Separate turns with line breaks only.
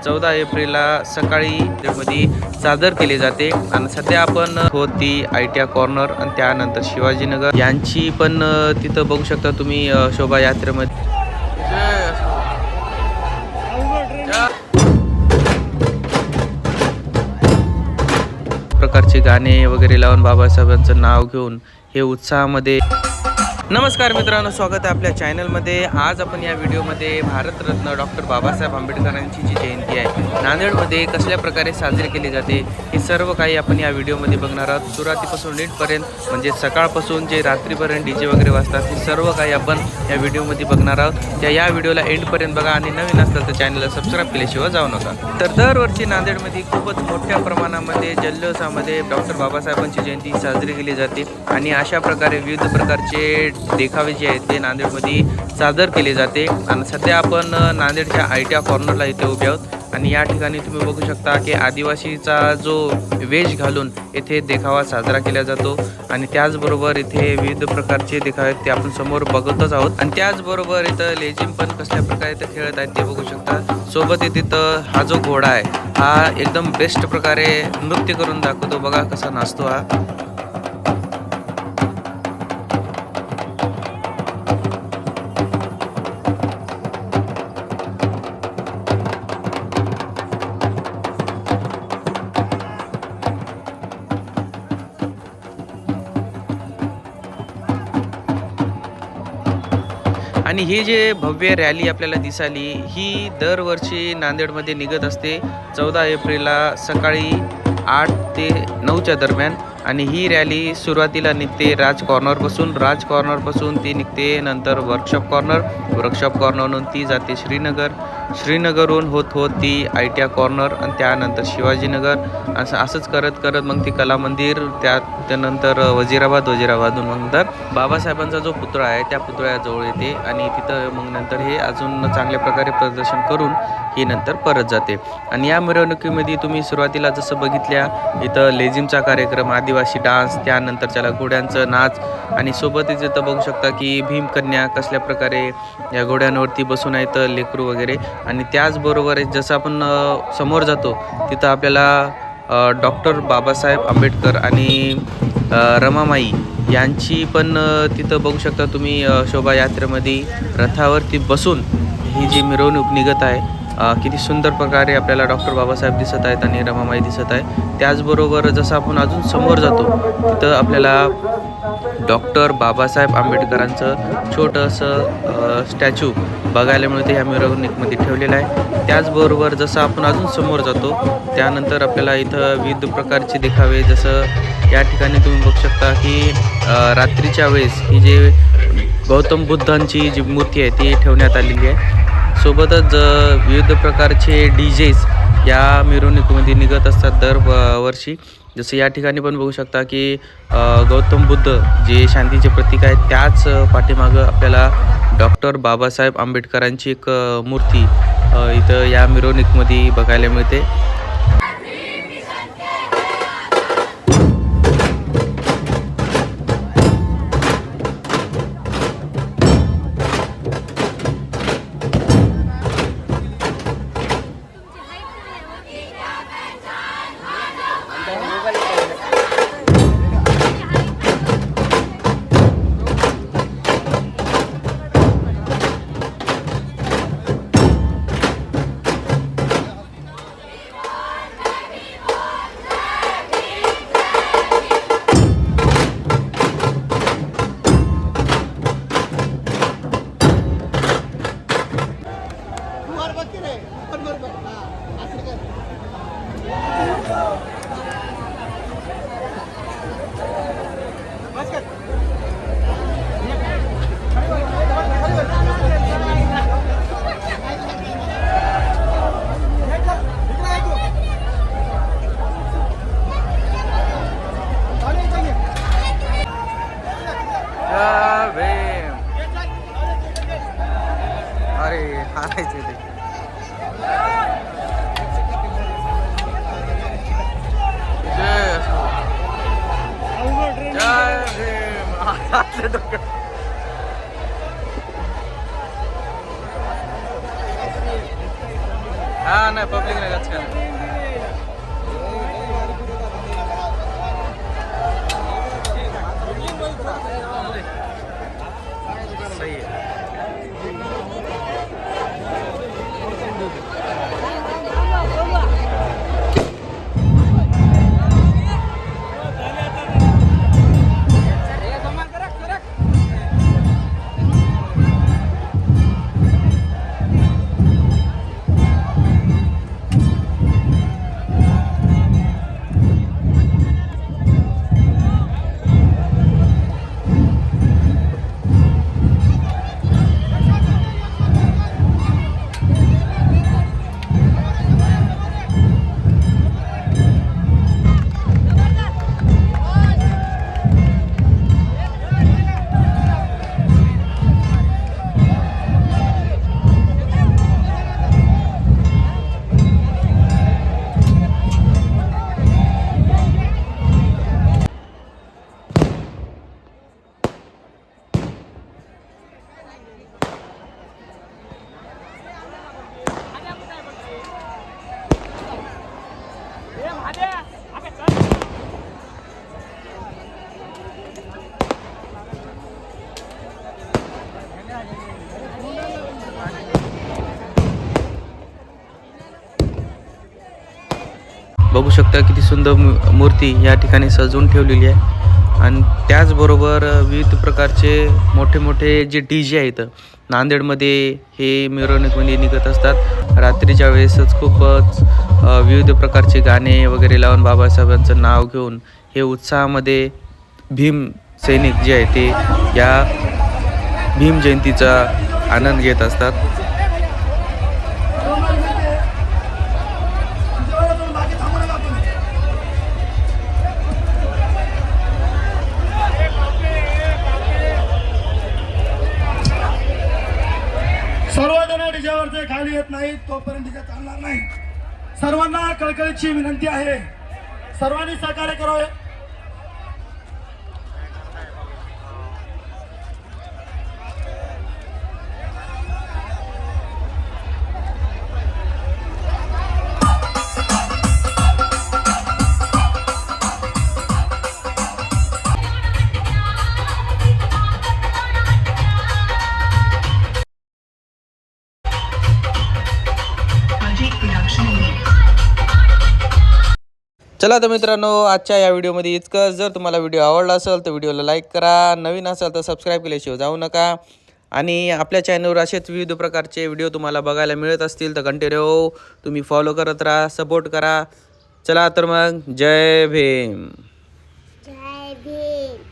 14 एप्रिलला सकाळी मध्ये सादर केली जाते। आणि सध्या आपण होती ITI कॉर्नर आणि त्यानंतर शिवाजीनगर यांची पण तिथं बघू शकता तुम्ही शोभायात्रेमध्ये प्रकारचे गाणे वगैरे लावून बाबासाहेबांचं नाव घेऊन हे उत्साहामध्ये। नमस्कार मित्रांनो, स्वागत आहे आपल्या चॅनलमध्ये। आज आपण या व्हिडिओमध्ये भारतरत्न डॉक्टर बाबासाहेब आंबेडकरांची जी जयंती आहे नांदेडमध्ये कसल्या प्रकारे साजरी केली जाते हे सर्व काही आपण या व्हिडिओमध्ये बघणार आहोत। सुरुवातीपासून नीटपर्यंत म्हणजे सकाळपासून जे रात्रीपर्यंत DJ वगैरे वाजतात हे सर्व काही आपण या व्हिडिओमध्ये बघणार आहोत। या व्हिडिओला एंडपर्यंत बघा आणि नवीन असेल तर चॅनलला सबस्क्राईब केल्याशिवाय जाऊ नका। तर दरवर्षी नांदेडमध्ये खूपच मोठ्या प्रमाणामध्ये जल्लोषामध्ये डॉक्टर बाबासाहेबांची जयंती साजरी केली जाते आणि अशा प्रकारे विविध प्रकारचे देखावे जे आहेत ते नांदेडमध्ये सादर केले जाते। आणि सध्या आपण नांदेडच्या ITI कॉर्नरला इथे उभे आहोत आणि या ठिकाणी तुम्ही बघू शकता की आदिवासीचा जो वेश घालून येथे देखावा साजरा केला जातो आणि त्याचबरोबर इथे विविध प्रकारचे देखावे ते आपण समोर बघतच आहोत। आणि त्याचबरोबर इथं लेझिम पण कसल्या प्रकारे इथं खेळत आहेत ते बघू शकता। सोबत इथं हा जो घोडा आहे हा एकदम बेस्ट प्रकारे नृत्य करून दाखवतो, बघा कसा नाचतो हा। आणि ही जे भव्य रॅली आपल्याला दिसाली ही दरवर्षी नांदेडमध्ये निघत असते 14 एप्रिलला सकाळी 8 ते 9च्या दरम्यान। आणि ही रॅली सुरुवातीला निघते राज कॉर्नरपासून ती निघते नंतर वर्कशॉप कॉर्नरवरून ती जाते श्रीनगरहून होत ती ITI कॉर्नर आणि त्यानंतर शिवाजीनगर असंच करत मग ती कला मंदिर त्यानंतर वजिराबादहून मग नंतर बाबासाहेबांचा जो पुतळा आहे त्या पुतळ्याजवळ येते आणि तिथं मग नंतर हे अजून चांगल्या प्रकारे प्रदर्शन करून ही नंतर परत जाते। आणि या मिरवणुकीमध्ये तुम्ही सुरुवातीला जसं बघितल्या इथं लेझिमचा कार्यक्रम, आदिवासी डान्स, त्यानंतर त्याला घोड्यांचं नाच आणि सोबतच इथं बघू शकता की भीमकन्या कसल्या प्रकारे या घोड्यांवरती बसून आहेत लेकरू वगैरे। आणि त्याचबरोबर जसं आपण समोर जातो तिथं आपल्याला डॉक्टर बाबासाहेब आंबेडकर आणि रमामाई यांची पण तिथं बघू शकता तुम्ही शोभायात्रेमध्ये रथावरती बसून ही जी मिरवणूक निघत आहे। किती सुंदर प्रकारे आपल्याला डॉक्टर बाबासाहेब दिसत आहेत आणि रमामाई दिसत आहे। त्याचबरोबर जसं आपण अजून समोर जातो तिथं आपल्याला डॉक्टर बाबासाहेब आंबेडकरांचं छोटंसं स्टॅच्यू बघायला मिळते ह्या मिरवणुकीमध्ये ठेवलेलं आहे। त्याचबरोबर जसं आपण अजून समोर जातो त्यानंतर आपल्याला इथं विविध प्रकारचे देखावे, जसं या ठिकाणी तुम्ही बघू शकता की रात्रीच्या वेळेस ही जे गौतम बुद्धांची जी मूर्ती आहे ती ठेवण्यात आलेली आहे। सोबतच विविध प्रकारचे DJs या मिरवणुकीमध्ये निघत असतात दरवर्षी। जसं या ठिकाणी पण बघू शकता की गौतम बुद्ध जे शांतीचे प्रतीक आहे त्याच पाठीमागं आपल्याला डॉक्टर बाबासाहेब आंबेडकरांची एक मूर्ती इथं या मिरवणुकीमध्ये बघायला मिळते। हा नाही पब्लिक नाही राजकारण सही आहे. बघू शकता किती सुंदर मूर्ती या ठिकाणी सजवून ठेवलेली आहे आणि त्याचबरोबर विविध प्रकारचे मोठे मोठे जे DJ आहेत नांदेडमध्ये हे मिरवणुकीमध्ये निघत असतात. रात्रीच्या वेळेसच खूपच विविध प्रकारचे गाणे वगैरे लावून बाबासाहेबांचं नाव घेऊन हे उत्साहामध्ये भीम सैनिक जे आहे ते या भीम जयंतीचा आनंद घेत असतात.
सर्वजण डीजेवरचे खाली येत नाहीत तोपर्यंत डीजे चालणार नाही. सर्वांना कळकळीची विनंती आहे, सर्वांनी सहकार्य करावे.
चला तर मित्रांनो, आजच्या या व्हिडिओमध्ये इतकंच. जर तुम्हाला व्हिडिओ आवडला असेल तर व्हिडिओला लाईक करा, नवीन असेल तर सबस्क्राईब केल्याशिवाय जाऊ नका. आणि आपल्या चॅनलवर असेच विविध प्रकारचे व्हिडिओ तुम्हाला बघायला मिळत असतील तर कंटिन्यू तुम्ही फॉलो करत राहा, सपोर्ट करा. चला तर मग जय भीम.
जय भीम.